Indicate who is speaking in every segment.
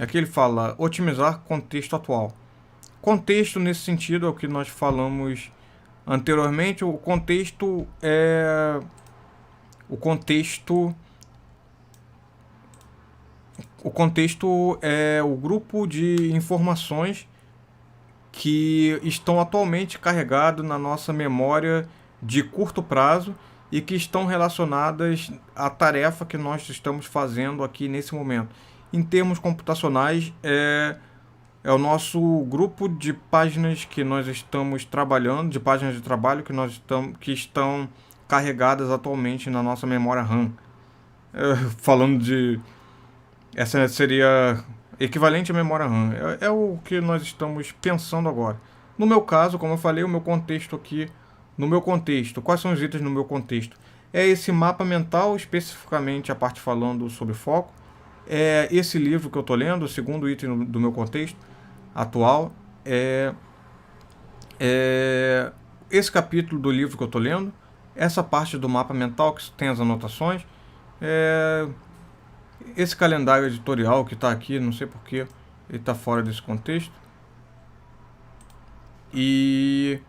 Speaker 1: Aqui ele fala otimizar contexto atual. Contexto, nesse sentido, é o que nós falamos anteriormente. O contexto é o grupo de informações que estão atualmente carregados na nossa memória de curto prazo e que estão relacionadas à tarefa que nós estamos fazendo aqui nesse momento. Em termos computacionais, é o nosso grupo de páginas que nós estamos trabalhando, de páginas de trabalho que estão carregadas atualmente na nossa memória RAM. Falando de... Essa seria equivalente à memória RAM. É o que nós estamos pensando agora. No meu caso, como eu falei, o meu contexto aqui... No meu contexto, quais são os itens no meu contexto? É esse mapa mental, especificamente a parte falando sobre foco. É esse livro que eu estou lendo, o segundo item do meu contexto atual. É esse capítulo do livro que eu estou lendo. Essa parte do mapa mental que tem as anotações. Esse calendário editorial que está aqui, não sei porquê, ele está fora desse contexto. E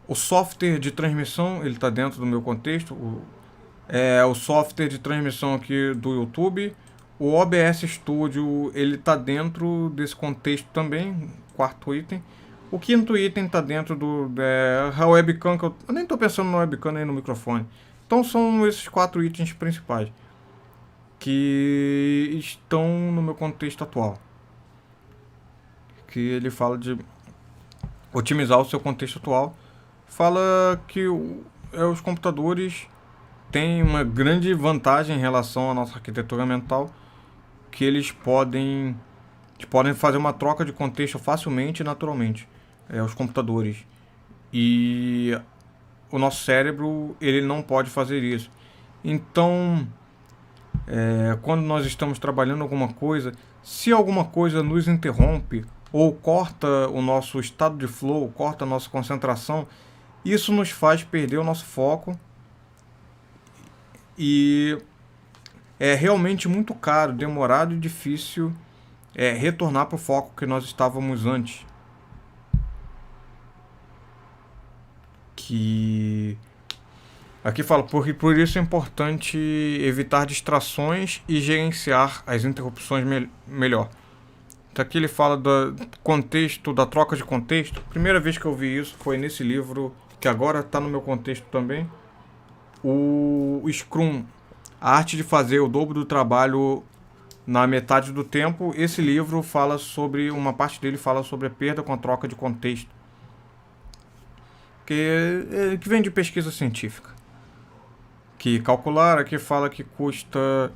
Speaker 1: o software de transmissão, ele está dentro do meu contexto. O software de transmissão aqui do YouTube. O OBS Studio, ele está dentro desse contexto também, quarto item. O quinto item está dentro a webcam, que eu nem estou pensando na webcam nem no microfone. Então são esses 4 itens principais que estão no meu contexto atual. Que ele fala de otimizar o seu contexto atual. Fala que os computadores têm uma grande vantagem em relação à nossa arquitetura mental, que eles podem fazer uma troca de contexto facilmente e naturalmente. Os computadores. E o nosso cérebro, ele não pode fazer isso. Então, quando nós estamos trabalhando alguma coisa, se alguma coisa nos interrompe ou corta o nosso estado de flow, corta a nossa concentração, isso nos faz perder o nosso foco e é realmente muito caro, demorado e difícil retornar para o foco que nós estávamos antes. Que aqui fala, por isso é importante evitar distrações e gerenciar as interrupções melhor. Então aqui ele fala do contexto, da troca de contexto. Primeira vez que eu vi isso foi nesse livro, que agora está no meu contexto também. O Scrum, a arte de fazer o dobro do trabalho na metade do tempo. Esse livro fala sobre, uma parte dele fala sobre a perda com a troca de contexto. Que vem de pesquisa científica. Que calcular aqui fala que custa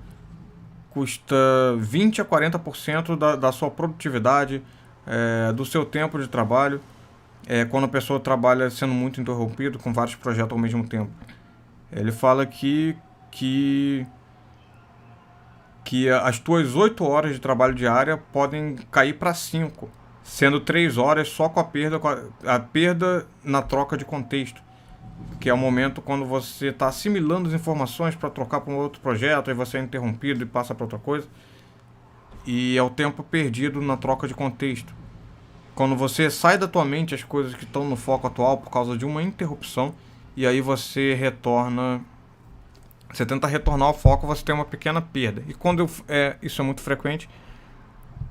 Speaker 1: 20 a 40% da sua produtividade, do seu tempo de trabalho, quando a pessoa trabalha sendo muito interrompido com vários projetos ao mesmo tempo. Ele fala que as tuas 8 horas de trabalho diária podem cair para 5, sendo 3 horas só com a perda na troca de contexto, que é o momento quando você está assimilando as informações para trocar para um outro projeto, aí você é interrompido e passa para outra coisa, e é o tempo perdido na troca de contexto. Quando você sai da tua mente as coisas que estão no foco atual por causa de uma interrupção, e aí você tenta retornar ao foco, você tem uma pequena perda. E quando isso é muito frequente,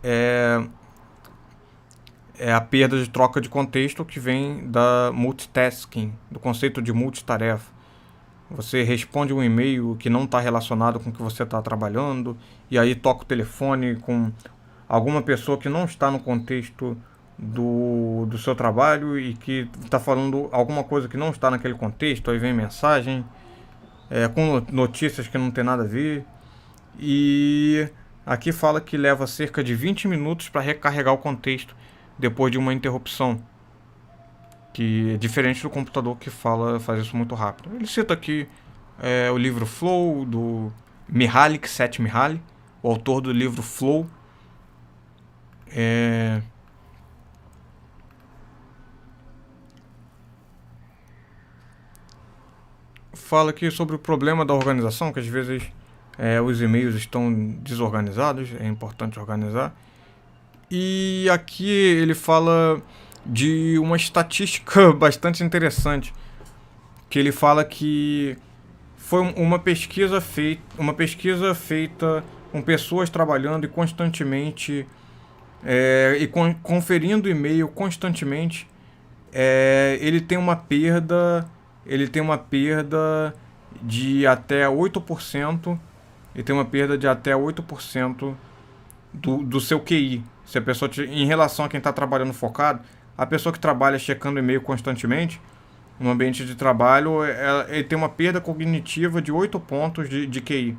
Speaker 1: é a perda de troca de contexto que vem da multitasking, do conceito de multitarefa. Você responde um e-mail que não está relacionado com o que você está trabalhando, e aí toca o telefone com alguma pessoa que não está no contexto do seu trabalho e que está falando alguma coisa que não está naquele contexto, aí vem mensagem, com notícias que não tem nada a ver. E aqui fala que leva cerca de 20 minutos para recarregar o contexto depois de uma interrupção, que é diferente do computador que faz isso muito rápido. Ele cita aqui o livro Flow, do Mihaly Csikszentmihalyi, o autor do livro Flow. Fala aqui sobre o problema da organização, que às vezes os e-mails estão desorganizados, é importante organizar. E aqui ele fala de uma estatística bastante interessante, que ele fala que foi uma pesquisa feita com pessoas trabalhando e constantemente conferindo e-mail constantemente. Ele tem uma perda, de até 8%. Ele tem uma perda de até 8% do seu QI. Se a pessoa, em relação a quem está trabalhando focado, a pessoa que trabalha checando e-mail constantemente no ambiente de trabalho, ele tem uma perda cognitiva de 8 pontos de QI.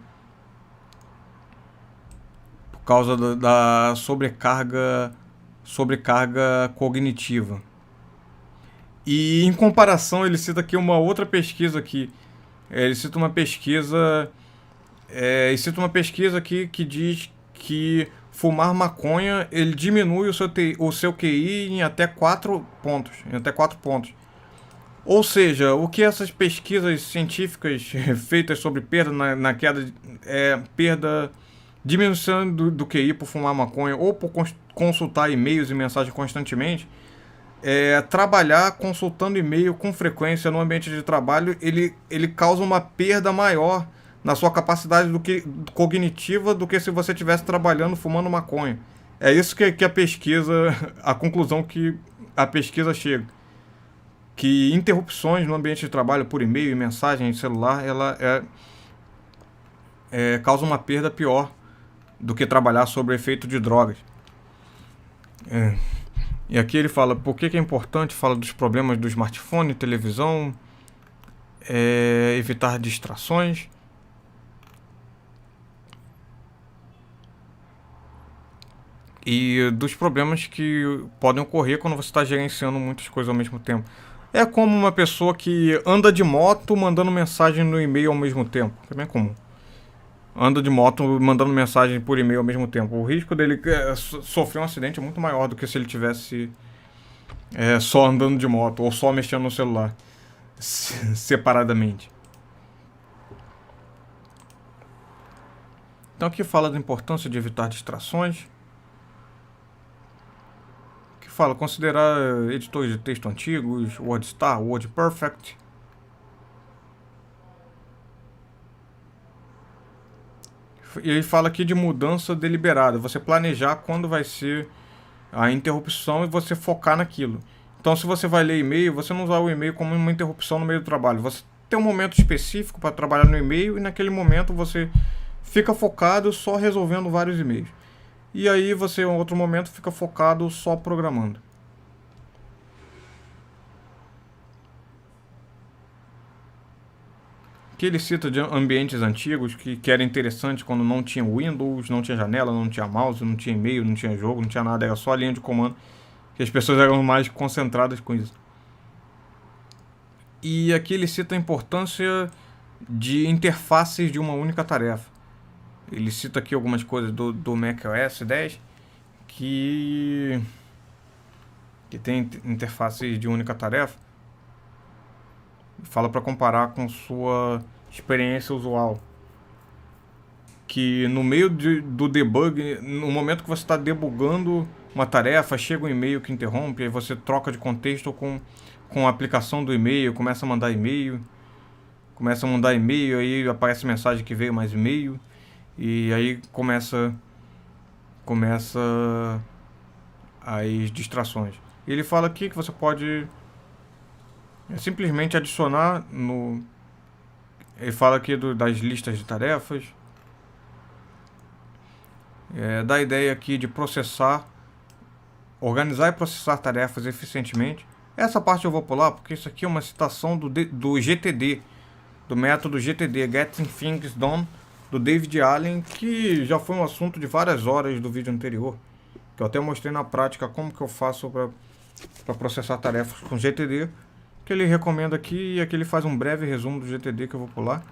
Speaker 1: Por causa da sobrecarga cognitiva. E em comparação, ele cita aqui uma outra pesquisa aqui. Ele cita uma pesquisa. Ele cita uma pesquisa aqui que diz que fumar maconha ele diminui o seu QI em até 4 pontos. Ou seja, o que essas pesquisas científicas feitas sobre perda na queda, perda, diminuição do QI por fumar maconha ou por consultar e-mails e mensagens constantemente, trabalhar consultando e-mail com frequência no ambiente de trabalho, ele causa uma perda maior na sua capacidade cognitiva do que se você estivesse trabalhando fumando maconha. É isso que a pesquisa, a conclusão que a pesquisa chega. Que interrupções no ambiente de trabalho por e-mail e mensagem celular, ela causa uma perda pior do que trabalhar sob o efeito de drogas. E aqui ele fala por que é importante, fala dos problemas do smartphone, televisão, evitar distrações. E dos problemas que podem ocorrer quando você está gerenciando muitas coisas ao mesmo tempo. É como uma pessoa que anda de moto mandando mensagem no e-mail ao mesmo tempo. É bem comum. Anda de moto mandando mensagem por e-mail ao mesmo tempo. O risco dele sofrer um acidente é muito maior do que se ele tivesse só andando de moto ou só mexendo no celular separadamente. Então aqui fala da importância de evitar distrações. Que fala considerar editores de texto antigos, WordStar, WordPerfect. E ele fala aqui de mudança deliberada. Você planejar quando vai ser a interrupção e você focar naquilo. Então, se você vai ler e-mail, você não usar o e-mail como uma interrupção no meio do trabalho. Você tem um momento específico para trabalhar no e-mail e naquele momento você fica focado só resolvendo vários e-mails. E aí você, em outro momento, fica focado só programando. Que ele cita de ambientes antigos que era interessante quando não tinha Windows, não tinha janela, não tinha mouse, não tinha e-mail, não tinha jogo, não tinha nada, era só a linha de comando, que as pessoas eram mais concentradas com isso. E aqui ele cita a importância de interfaces de uma única tarefa. Ele cita aqui algumas coisas do macOS 10 que tem interfaces de única tarefa. Fala para comparar com sua experiência usual. Que no meio do debug, no momento que você está debugando uma tarefa, chega um e-mail que interrompe, aí você troca de contexto com a aplicação do e-mail, começa a mandar e-mail, aí aparece mensagem que veio mais e-mail, e aí começa as distrações. Ele fala aqui que você pode simplesmente adicionar no... Ele fala aqui das listas de tarefas. Dá a ideia aqui de organizar e processar tarefas eficientemente. Essa parte eu vou pular porque isso aqui é uma citação do GTD, do método GTD, Getting Things Done, do David Allen, que já foi um assunto de várias horas do vídeo anterior, que eu até mostrei na prática como que eu faço para processar tarefas com GTD, que ele recomenda aqui, e aqui ele faz um breve resumo do GTD que eu vou pular.